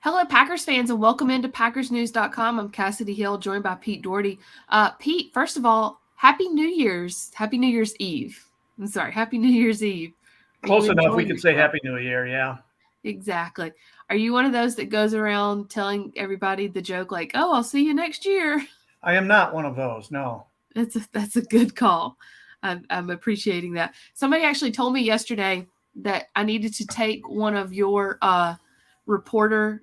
Hello, Packers fans, and welcome into PackersNews.com. I'm Kassidy Hill, joined by Pete Dougherty. Pete, first of all, Happy New Year's. Happy New Year's Eve. I'm sorry, Happy New Year's Eve. Are you Close enough. We enjoying could say yourself? Happy New Year. Yeah. Exactly. Are you one of those that goes around telling everybody the joke like, "Oh, I'll see you next year"? I am not one of those. No. That's a good call. I'm appreciating that. Somebody actually told me yesterday that I needed to take one of your reporter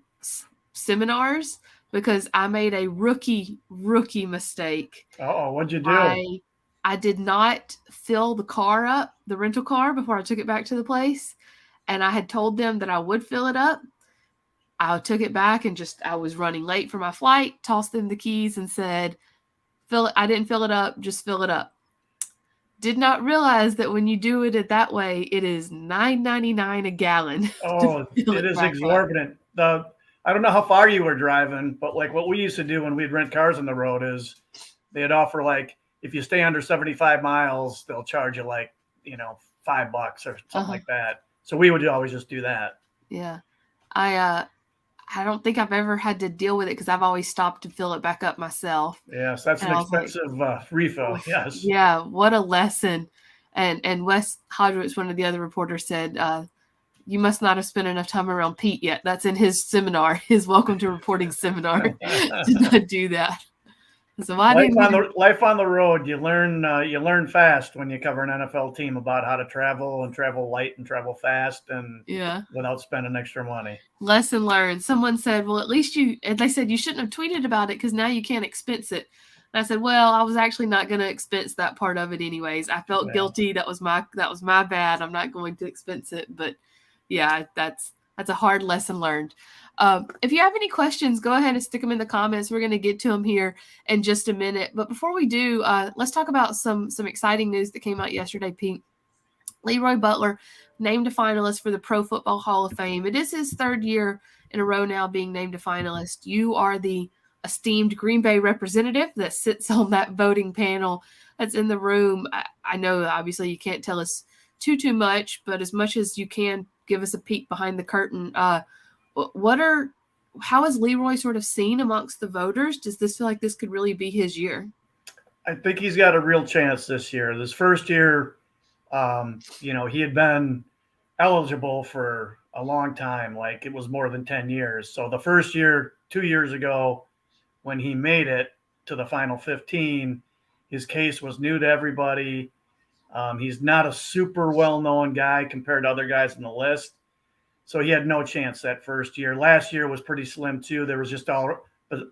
seminars because I made a rookie mistake. Oh, what'd you do? I did not fill the car up, the rental car, before I took it back to the place, and I had told them that I would fill it up. I took it back and I was running late for my flight, tossed them the keys and said, "Fill it. I didn't fill it up, just fill it up." Did not realize that when you do it that way, it is $9.99 a gallon to Oh, fill it it is back up. exorbitant. I don't know how far you were driving, but like what we used to do when we'd rent cars on the road is they'd offer like if you stay under 75 miles, they'll charge you like, $5 or something Uh-huh. like that. So we would always just do that. Yeah. I don't think I've ever had to deal with it because I've always stopped to fill it back up myself. Yes, that's And an I was like, expensive refill. "Oof, Yes. yeah, what a lesson." And Wes Hodgewitz, one of the other reporters, said, "You must not have spent enough time around Pete yet." That's in his seminar, his welcome to reporting seminar. Did not do that. So I Life didn't on even. the road, you learn fast when you cover an NFL team about how to travel and travel light and travel fast and Yeah. without spending extra money. Lesson learned. Someone said, "Well, at least you," and they said, "You shouldn't have tweeted about it because now you can't expense it." And I said, "Well, I was actually not going to expense that part of it anyways. I felt Yeah. guilty. That was my bad. I'm not going to expense it." But yeah, that's a hard lesson learned. If you have any questions, go ahead and stick them in the comments. We're going to get to them here in just a minute. But before we do, let's talk about some exciting news that came out yesterday, Pete. Leroy Butler named a finalist for the Pro Football Hall of Fame. It is his third year in a row now being named a finalist. You are the esteemed Green Bay representative that sits on that voting panel that's in the room. I know obviously you can't tell us too much, but as much as you can, give us a peek behind the curtain. How is Leroy sort of seen amongst the voters? Does this feel like this could really be his year? I think he's got a real chance this year. This first year, he had been eligible for a long time, like it was more than 10 years. So the first year, 2 years ago, when he made it to the final 15, his case was new to everybody. He's not a super well-known guy compared to other guys on the list. So he had no chance that first year. Last year was pretty slim too. There was just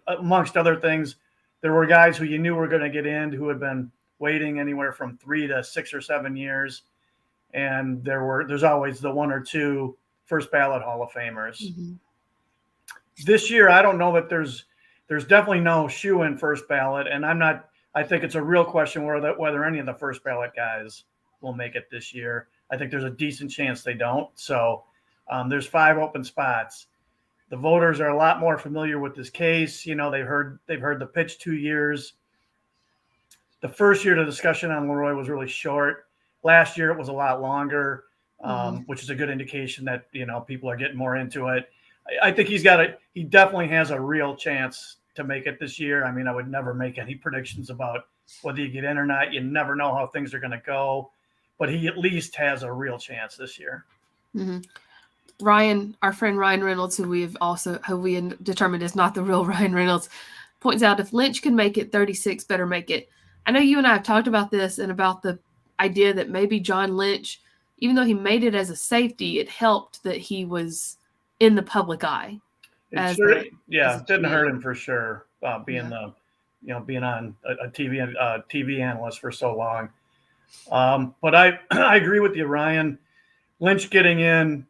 amongst other things, there were guys who you knew were going to get in who had been waiting anywhere from 3 to 6 or 7 years, and there's always the one or two first ballot Hall of Famers. Mm-hmm. This year, I don't know that there's definitely no shoe in first ballot, and I think it's a real question whether any of the first ballot guys will make it this year. I think there's a decent chance they don't. So there's 5 open spots. The voters are a lot more familiar with this case. They've heard the pitch 2 years. The first year the discussion on Leroy was really short. Last year it was a lot longer, which is a good indication that people are getting more into it. I think he definitely has a real chance to make it this year. I mean, I would never make any predictions about whether you get in or not. You never know how things are going to go, but he at least has a real chance this year. Mm-hmm. Ryan, our friend Ryan Reynolds, who we determined is not the real Ryan Reynolds, points out if Lynch can make it, 36 better make it. I know you and I have talked about this and about the idea that maybe John Lynch, even though he made it as a safety, it helped that he was in the public eye It as sure, as yeah, a it didn't GM. hurt him for sure. Being Yeah. being on a TV analyst for so long. But I I agree with you, Ryan. Lynch getting in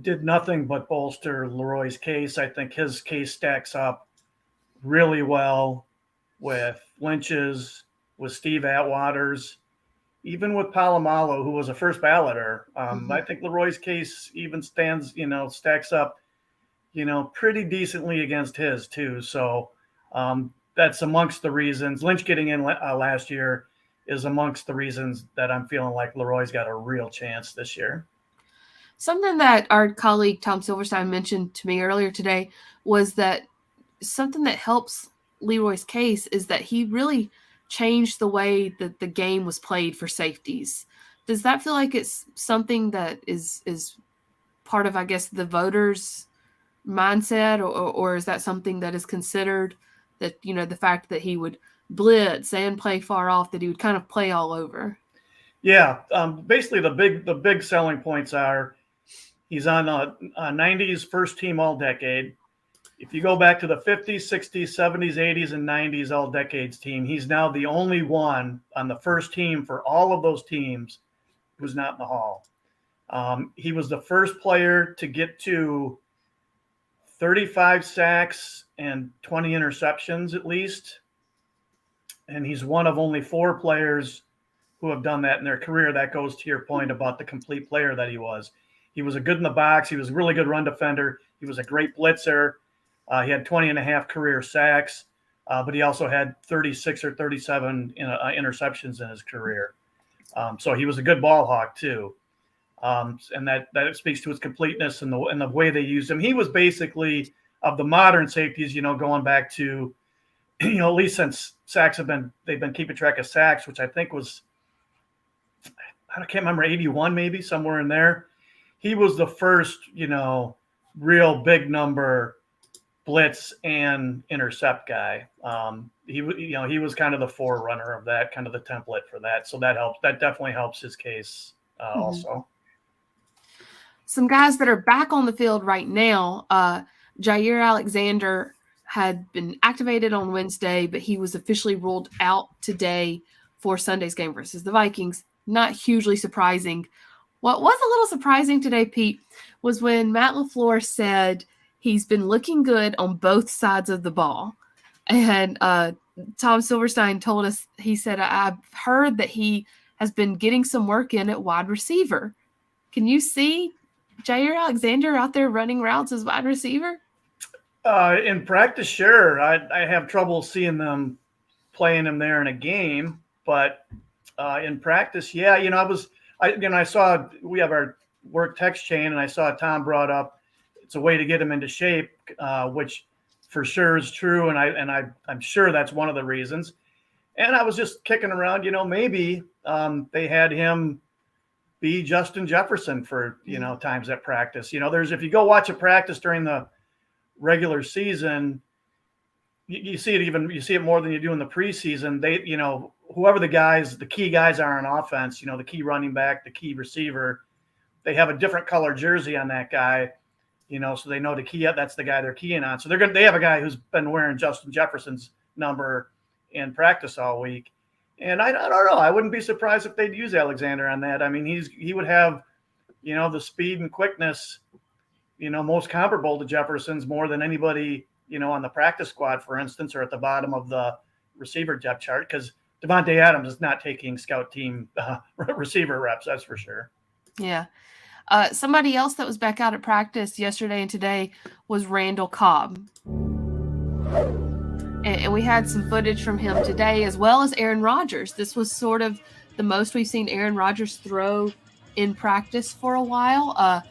did nothing but bolster Leroy's case. I think his case stacks up really well with Lynch's, with Steve Atwater's, even with Palomalo, who was a first balloter. Mm-hmm. I think Leroy's case even stacks up, pretty decently against his too. So that's amongst the reasons. Lynch getting in last year is amongst the reasons that I'm feeling like Leroy's got a real chance this year. Something that our colleague Tom Silverstein mentioned to me earlier today was that something that helps Leroy's case is that he really changed the way that the game was played for safeties. Does that feel like it's something that is part of, I guess, the voters' mindset, or is that something that is considered, that, you know, the fact that he would blitz and play far off, that he would kind of play all over? Yeah, basically the big selling points are he's on a 90s first team all decade. If you go back to the 50s, 60s, 70s, 80s, and 90s all decades team, he's now the only one on the first team for all of those teams who's not in the Hall. He was the first player to get to 35 sacks and 20 interceptions at least. And he's one of only 4 players who have done that in their career. That goes to your point about the complete player that he was. He was a good in the box. He was a really good run defender. He was a great blitzer. He had 20 and a half career sacks, but he also had 36 or 37 interceptions in his career. So he was a good ball hawk too. And that speaks to his completeness and the way they used him. He was basically, of the modern safeties, you know, going back to, you know, at least since they've been keeping track of sacks, which I think was, I can't remember, 81 maybe, somewhere in there. He was the first, you know, real big number blitz and intercept guy. He was kind of the forerunner of that, kind of the template for that. So that helps. That definitely helps his case also. Some guys that are back on the field right now, Jaire Alexander had been activated on Wednesday, but he was officially ruled out today for Sunday's game versus the Vikings. Not hugely surprising. What was a little surprising today, Pete, was when Matt LaFleur said he's been looking good on both sides of the ball. And Tom Silverstein told us, he said, I've heard that he has been getting some work in at wide receiver. Can you see Jaire Alexander out there running routes as wide receiver? In practice, sure. I have trouble seeing them playing him there in a game, but in practice, yeah. You know, I saw, we have our work text chain, and I saw Tom brought up it's a way to get him into shape, which for sure is true, and I'm sure that's one of the reasons. And I was just kicking around, you know, maybe they had him be Justin Jefferson for, you know, times at practice. You know, if you go watch a practice during the regular season, you see it more than you do in the preseason. They, you know, whoever the key guys are on offense, you know, the key running back, the key receiver, they have a different color jersey on that guy, you know, so they know that's the guy they're keying on. So they have a guy who's been wearing Justin Jefferson's number in practice all week. And I don't know. I wouldn't be surprised if they'd use Alexander on that. I mean, he would have, you know, the speed and quickness, you know, most comparable to Jefferson's more than anybody, you know, on the practice squad, for instance, or at the bottom of the receiver depth chart, because Devontae Adams is not taking scout team receiver reps, that's for sure. Yeah. Somebody else that was back out at practice yesterday and today was Randall Cobb. And we had some footage from him today, as well as Aaron Rodgers. This was sort of the most we've seen Aaron Rodgers throw in practice for a while.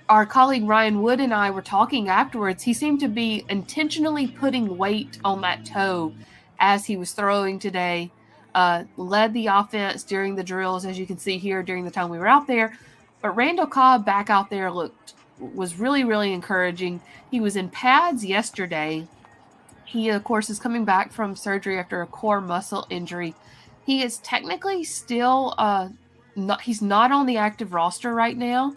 Our colleague Ryan Wood and I were talking afterwards. He seemed to be intentionally putting weight on that toe as he was throwing today. Led the offense during the drills, as you can see here, during the time we were out there. But Randall Cobb back out there was really, really encouraging. He was in pads yesterday. He, of course, is coming back from surgery after a core muscle injury. He is technically still he's not on the active roster right now.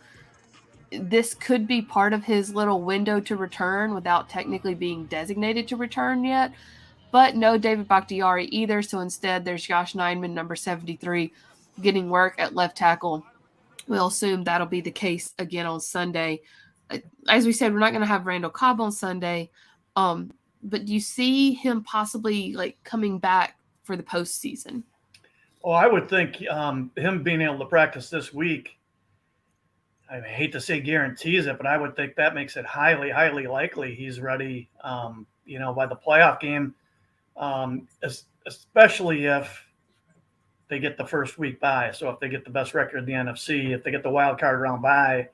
This could be part of his little window to return without technically being designated to return yet. But no David Bakhtiari either. So instead, there's Josh Neinman, number 73, getting work at left tackle. We'll assume that'll be the case again on Sunday. As we said, we're not going to have Randall Cobb on Sunday. But do you see him possibly coming back for the postseason? Oh, I would think him being able to practice this week, I hate to say guarantees it, but I would think that makes it highly, highly likely he's ready, you know, by the playoff game, especially if they get the first week bye. So if they get the best record in the NFC, if they get the wild card round bye,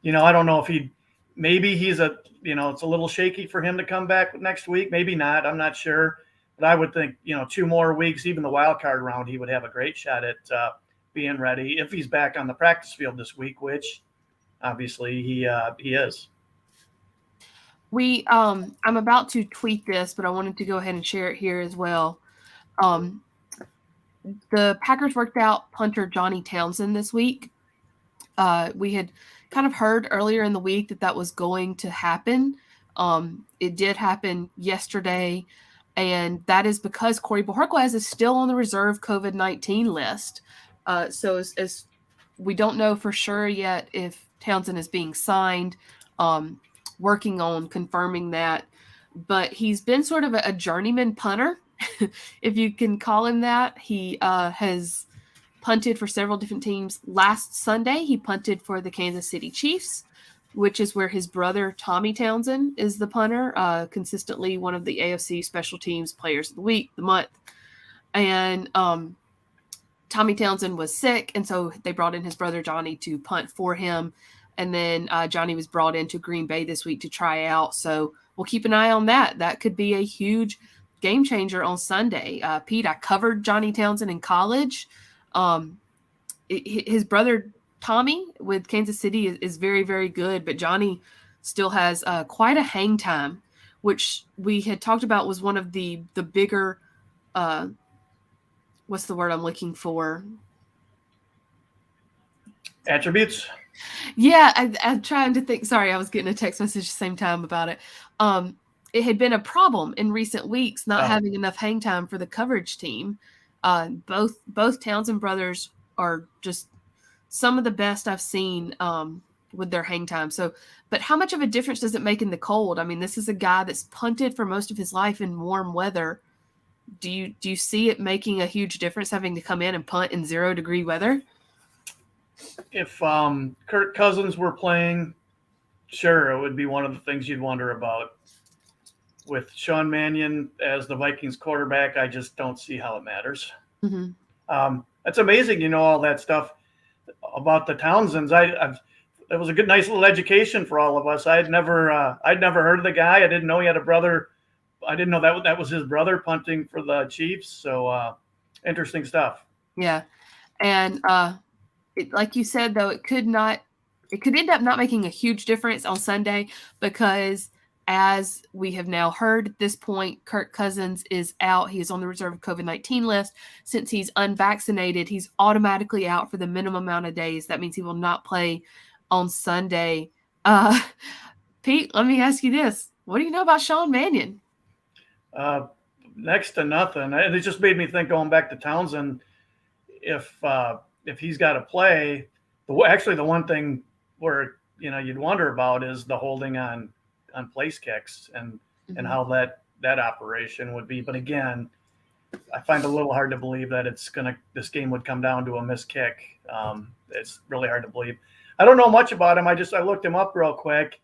I don't know if maybe he's it's a little shaky for him to come back next week. Maybe not. I'm not sure. But I would think, 2 more weeks, even the wild card round, he would have a great shot at being ready if he's back on the practice field this week, which obviously he is. I'm about to tweet this, but I wanted to go ahead and share it here as well. The Packers worked out punter Johnny Townsend this week. We had kind of heard earlier in the week that was going to happen. It did happen yesterday, and that is because Corey Bojorquez is still on the reserve COVID-19 list. So as we don't know for sure yet if Townsend is being signed, working on confirming that. But he's been sort of a journeyman punter, if you can call him that. He has punted for several different teams. Last Sunday, he punted for the Kansas City Chiefs, which is where his brother Tommy Townsend is the punter, consistently one of the AFC Special Teams Players of the Week, the month. And Tommy Townsend was sick, and so they brought in his brother Johnny to punt for him. And then Johnny was brought into Green Bay this week to try out. So we'll keep an eye on that. That could be a huge game changer on Sunday. Pete, I covered Johnny Townsend in college. His brother Tommy with Kansas City is very, very good, but Johnny still has quite a hang time, which we had talked about was one of the bigger, what's the word I'm looking for? Attributes? Yeah, I'm trying to think. Sorry, I was getting a text message at the same time about it. It had been a problem in recent weeks not having enough hang time for the coverage team. Both Townsend brothers are just some of the best I've seen with their hang time. So, but how much of a difference does it make in the cold? I mean, this is a guy that's punted for most of his life in warm weather. Do you see it making a huge difference having to come in and punt in 0-degree weather? If Kirk Cousins were playing, sure, it would be one of the things you'd wonder about. With Sean Mannion as the Vikings quarterback, I just don't see how it matters. Mm-hmm. It's amazing, all that stuff about the Townsends. It was a nice little education for all of us. I'd never heard of the guy. I didn't know he had a brother. I didn't know that was his brother punting for the Chiefs. So interesting stuff. Yeah, and like you said, though, it could end up not making a huge difference on Sunday because, as we have now heard at this point, Kirk Cousins is out. He is on the reserve COVID-19 list. Since he's unvaccinated, he's automatically out for the minimum amount of days. That means he will not play on Sunday. Pete, let me ask you this. What do you know about Sean Mannion? Next to nothing. It just made me think, going back to Townsend, if he's got to play, the one thing where you'd wonder about is the holding on place kicks and how that operation would be. But again, I find it a little hard to believe that this game would come down to a missed kick. It's really hard to believe. I don't know much about him. I looked him up real quick.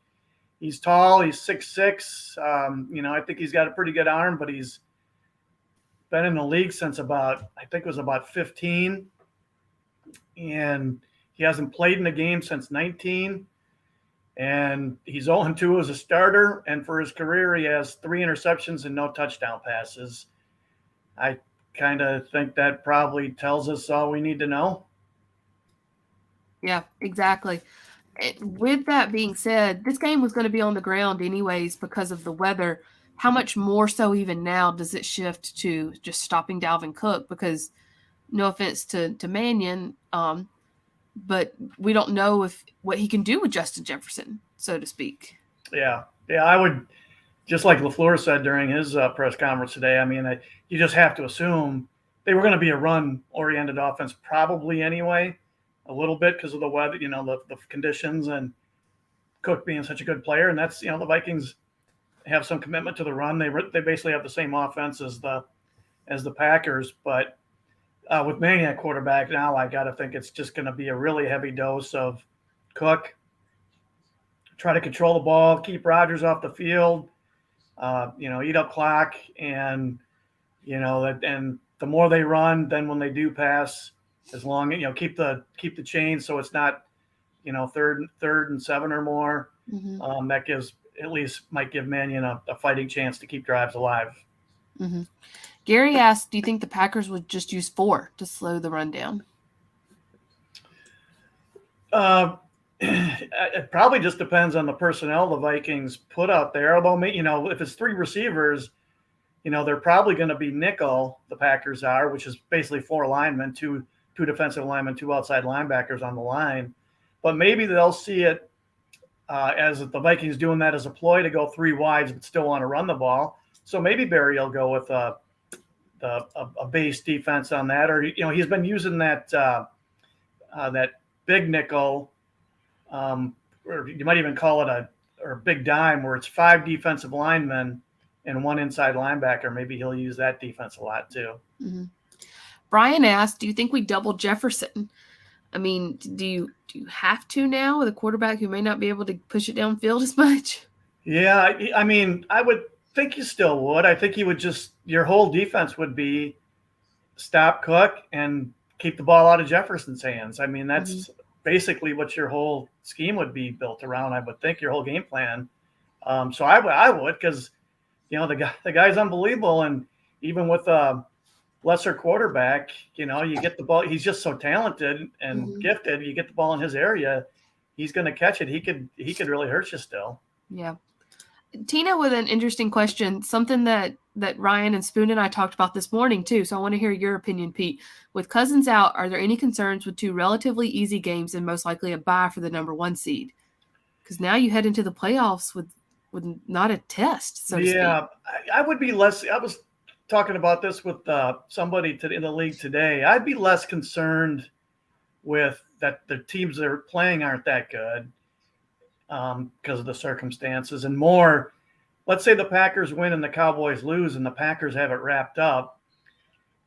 He's tall. He's 6'6". I think he's got a pretty good arm, but he's been in the league since about 15, and he hasn't played in a game since 19. And he's 0-2 as a starter, and for his career, he has 3 interceptions and no touchdown passes. I kind of think that probably tells us all we need to know. Yeah, exactly. With that being said, this game was going to be on the ground anyways because of the weather. How much more so even now does it shift to just stopping Dalvin Cook? Because no offense to Mannion, but we don't know what he can do with Justin Jefferson, so to speak. Yeah, I would, just like LaFleur said during his press conference today, I mean, you just have to assume they were going to be a run-oriented offense probably anyway, a little bit because of the weather, the conditions, and Cook being such a good player. And that's, the Vikings have some commitment to the run. They basically have the same offense as the Packers, but with Mannion at quarterback now, I got to think it's just going to be a really heavy dose of Cook. Try to control the ball, keep Rodgers off the field, eat up clock, and and the more they run, then when they do pass, as long keep the chain so it's not third and 7 or more. Mm-hmm. That might give Mannion a fighting chance to keep drives alive. Mm-hmm. Gary asked, do you think the Packers would just use 4 to slow the run down? It probably just depends on the personnel the Vikings put out there. Although, if it's 3 receivers, they're probably going to be nickel, the Packers are, which is basically 4 linemen, two defensive linemen, 2 outside linebackers on the line. But maybe they'll see it as the Vikings doing that as a ploy to go 3 wides but still want to run the ball. So maybe Barry will go with a base defense on that. Or, he's been using that big nickel, or you might even call it a big dime, where it's 5 defensive linemen and 1 inside linebacker. Maybe he'll use that defense a lot too. Mm-hmm. Brian asked, do you think we double Jefferson? I mean, do you have to now with a quarterback who may not be able to push it downfield as much? Yeah, I mean, I would think you still would. I think you would your whole defense would be stop Cook and keep the ball out of Jefferson's hands. I mean, that's basically what your whole scheme would be built around. I would think your whole game plan. So I would, because the guy's unbelievable, and even with a lesser quarterback, you get the ball. He's just so talented and gifted. You get the ball in his area, he's going to catch it. He could really hurt you still. Yeah. Tina with an interesting question, something that Ryan and Spoon and I talked about this morning too. So I want to hear your opinion, Pete. With Cousins out, are there any concerns with 2 relatively easy games and most likely a bye for the number 1 seed? Because now you head into the playoffs with not a test, so to speak. Yeah, I would be less. I was talking about this with somebody in the league today. I'd be less concerned with that the teams they're playing aren't that good because of the circumstances, and more, let's say the Packers win and the Cowboys lose and the Packers have it wrapped up.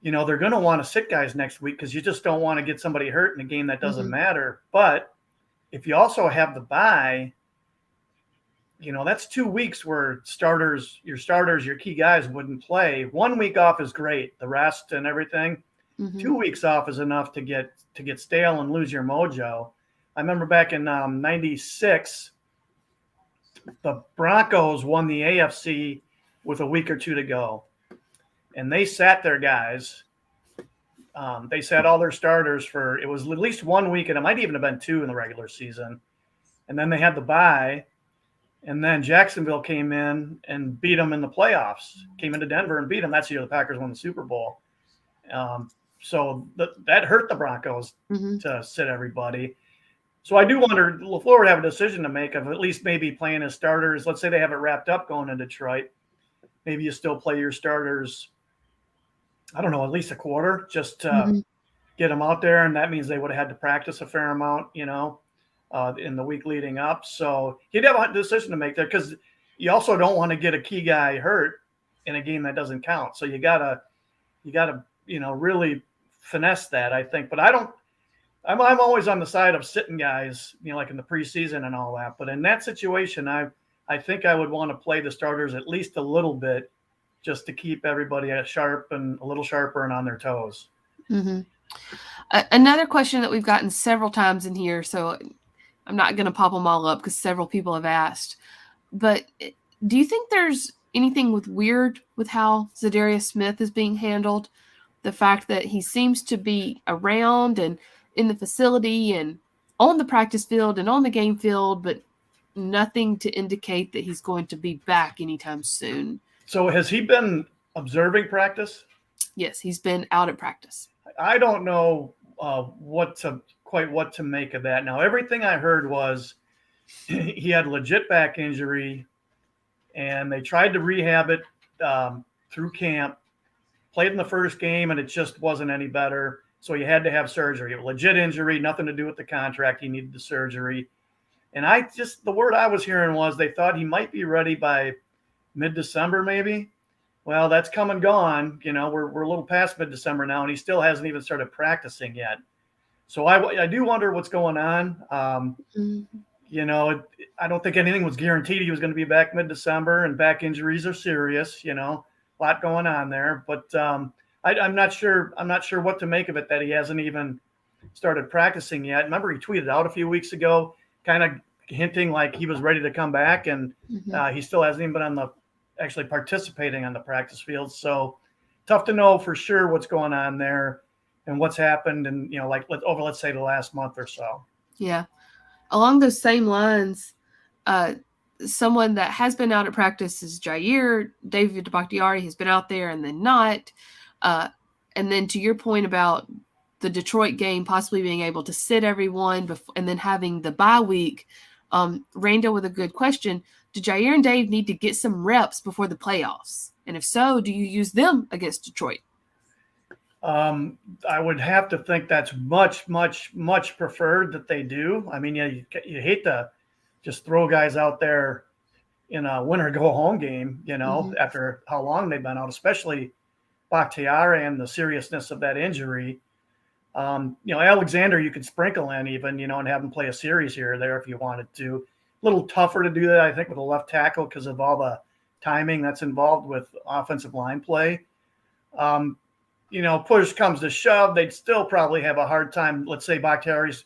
They're going to want to sit guys next week because you just don't want to get somebody hurt in a game that doesn't matter. But if you also have the bye, that's 2 weeks where your key guys wouldn't play. 1 week off is great. The rest and everything. 2 weeks off is enough to get stale and lose your mojo. I remember back in '96, the Broncos won the AFC with a week or 2 to go, and they sat their guys. They sat all their starters it was at least 1 week, and it might even have been 2 in the regular season. And then they had the bye. And then Jacksonville came in and beat them in the playoffs, came into Denver and beat them. That's the year the Packers won the Super Bowl. So that hurt the Broncos to sit everybody. So I do wonder, LaFleur would have a decision to make of at least maybe playing his starters. Let's say they have it wrapped up going to Detroit. Maybe you still play your starters, I don't know, at least a quarter just to get them out there. And that means they would have had to practice a fair amount, in the week leading up. So he'd have a decision to make there, because you also don't want to get a key guy hurt in a game that doesn't count. So you gotta really finesse that, I think. But I'm always on the side of sitting guys, like in the preseason and all that. But in that situation, I think I would want to play the starters at least a little bit, just to keep everybody sharp and a little sharper and on their toes. Another question that we've gotten several times in here, so I'm not going to pop them all up because several people have asked, but do you think there's anything weird with how Zadaria Smith is being handled? The fact that he seems to be around and in the facility and on the practice field and on the game field, but nothing to indicate that he's going to be back anytime soon. So has he been observing practice? Yes, he's been out at practice. I don't know what to make of that. Now, everything I heard was he had a legit back injury, and they tried to rehab it through camp, played in the first game, and it just wasn't any better. So he had to have surgery. A legit injury, nothing to do with the contract. He needed the surgery. And the word I was hearing was they thought he might be ready by mid-December maybe. Well, that's come and gone. We're a little past mid-December now, and he still hasn't even started practicing yet. So I do wonder what's going on. I don't think anything was guaranteed he was going to be back mid-December, and back injuries are serious, a lot going on there. But I'm not sure what to make of it, that he hasn't even started practicing yet. Remember, he tweeted out a few weeks ago, kind of hinting like he was ready to come back, and he still hasn't even been actually participating on the practice field. So tough to know for sure what's going on there and what's happened, and like let's say the last month or so. Yeah. Along those same lines, someone that has been out at practice is Jaire. David Bakhtiari has been out there and then not. And then to your point about the Detroit game possibly being able to sit everyone and then having the bye week, Randall with a good question. Do Jaire and Dave need to get some reps before the playoffs? And if so, do you use them against Detroit? I would have to think that's much, much, much preferred that they do. I mean, you hate to just throw guys out there in a winner go home game, after how long they've been out, especially Bakhtiari and the seriousness of that injury. Alexander, you could sprinkle in even, and have him play a series here or there if you wanted to. A little tougher to do that, I think, with a left tackle because of all the timing that's involved with offensive line play. Push comes to shove, they'd still probably have a hard time. Let's say Bakhtiari's,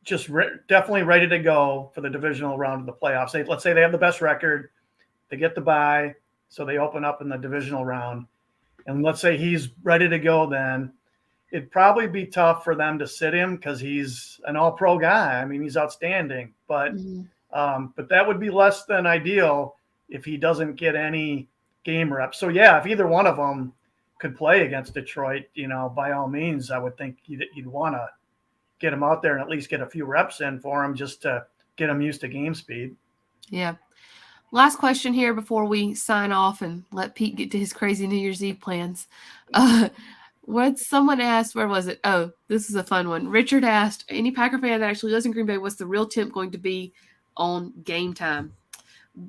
just definitely ready to go for the divisional round of the playoffs. Let's say they have the best record, they get the bye, so they open up in the divisional round. And let's say he's ready to go then. It'd probably be tough for them to sit him because he's an all-pro guy. I mean, he's outstanding. But that would be less than ideal if he doesn't get any game reps. So, yeah, if either one of them could play against Detroit, by all means, I would think you'd want to get him out there and at least get a few reps in for him just to get him used to game speed. Yeah. Last question here before we sign off and let Pete get to his crazy New Year's Eve plans. What someone asked, where was it? Oh, this is a fun one. Richard asked, any Packer fan that actually lives in Green Bay, what's the real temp going to be on game time?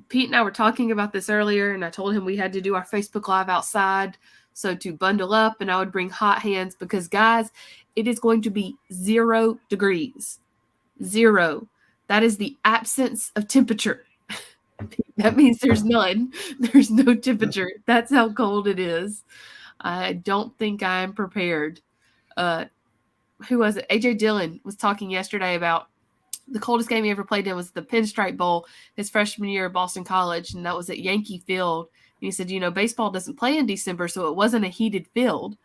Pete and I were talking about this earlier, and I told him we had to do our Facebook Live outside. So to bundle up, and I would bring hot hands because, guys, it is going to be 0 degrees. 0. That is the absence of temperature. That means there's none. There's no temperature. That's how cold it is. I don't think I'm prepared. Who was it? AJ Dillon was talking yesterday about the coldest game he ever played in was the Pinstripe Bowl his freshman year at Boston College, and that was at Yankee Field. And he said, baseball doesn't play in December, so it wasn't a heated field.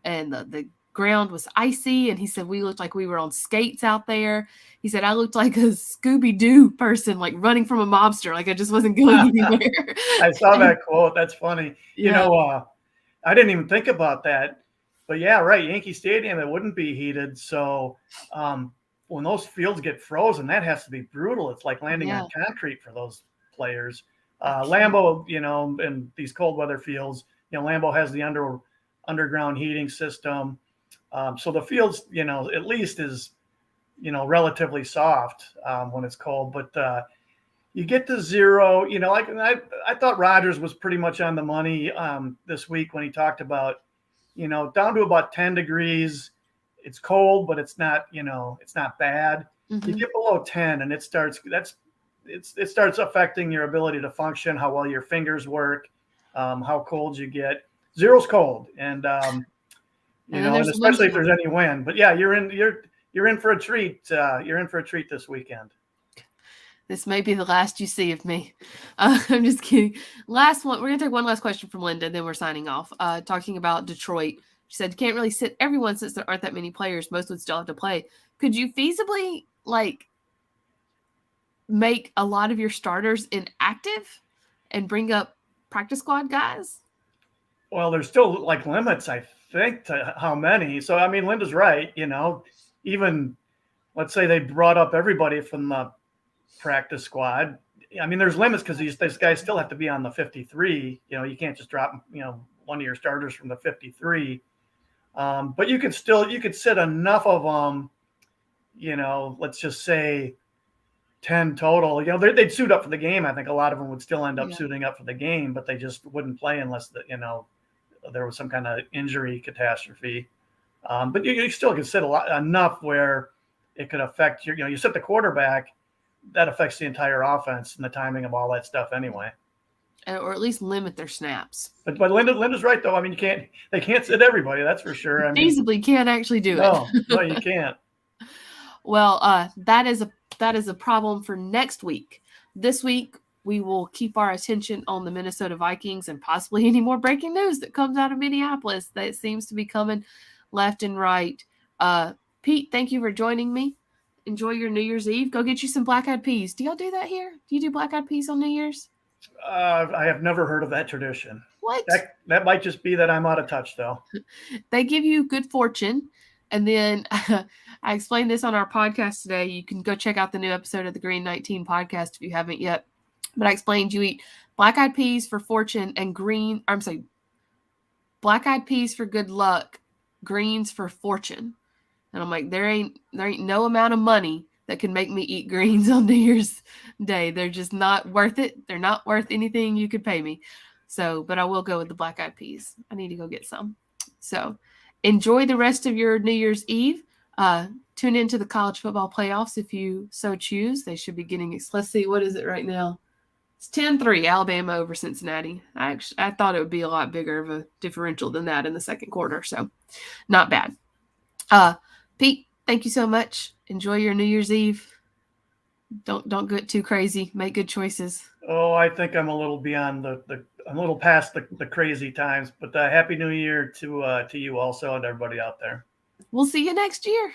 And the ground was icy, and he said we looked like we were on skates out there. He said I looked like a Scooby-Doo person, like running from a mobster, like I just wasn't going anywhere. I saw that quote. That's funny. Yeah. I didn't even think about that. But, yeah, right, Yankee Stadium, it wouldn't be heated. So when those fields get frozen, that has to be brutal. It's like landing on concrete for those players. Lambeau, in these cold weather fields, Lambeau has the underground heating system. So the fields, at least is, relatively soft when it's cold. But you get to 0, I thought Rodgers was pretty much on the money this week when he talked about, down to about 10 degrees. It's cold, but it's not, it's not bad. You get below 10 and it starts affecting your ability to function, how well your fingers work, how cold you get. 0's cold. And, and especially if there's any wind. But yeah, you're in for a treat. You're in for a treat this weekend. This may be the last you see of me. I'm just kidding. Last one. We're going to take one last question from Linda, then we're signing off. Talking about Detroit. She said, you can't really sit everyone since there aren't that many players. Most would still have to play. Could you feasibly, make a lot of your starters inactive and bring up practice squad guys? Well, there's still, limits, I think, to how many. So, I mean, Linda's right. Even, let's say they brought up everybody from the practice squad. I mean, there's limits because these guys still have to be on the 53. You can't just drop, one of your starters from the 53. But you could sit enough of them, let's just say 10 total. They'd suit up for the game. I think a lot of them would still end up suiting up for the game, but they just wouldn't play unless there was some kind of injury catastrophe. But you still could sit enough where it could affect you sit the quarterback. That affects the entire offense and the timing of all that stuff anyway. or at least limit their snaps. But Linda's right though. I mean, they can't sit everybody. That's for sure. I mean, Feasibly can't actually do no, it. no, you can't. Well, that is a problem for next week. This week we will keep our attention on the Minnesota Vikings and possibly any more breaking news that comes out of Minneapolis that seems to be coming left and right. Pete, thank you for joining me. Enjoy your New Year's Eve. Go get you some black-eyed peas. Do y'all do that here? Do you do black-eyed peas on New Year's? I have never heard of that tradition. What? That might just be that I'm out of touch, though. They give you good fortune. And then I explained this on our podcast today. You can go check out the new episode of the Green 19 podcast if you haven't yet. But I explained you eat black-eyed peas for fortune and black-eyed peas for good luck, greens for fortune. And I'm like, there ain't no amount of money that can make me eat greens on New Year's Day. They're just not worth it. They're not worth anything you could pay me. So, but I will go with the black-eyed peas. I need to go get some. So enjoy the rest of your New Year's Eve. Tune into the college football playoffs if you so choose. They should be getting, let's see, what is it right now? It's 10-3, Alabama over Cincinnati. I thought it would be a lot bigger of a differential than that in the second quarter. So not bad. Pete, thank you so much. Enjoy your New Year's Eve. Don't get too crazy. Make good choices. Oh, I think I'm a little beyond I'm a little past the crazy times. But Happy New Year to you also and everybody out there. We'll see you next year.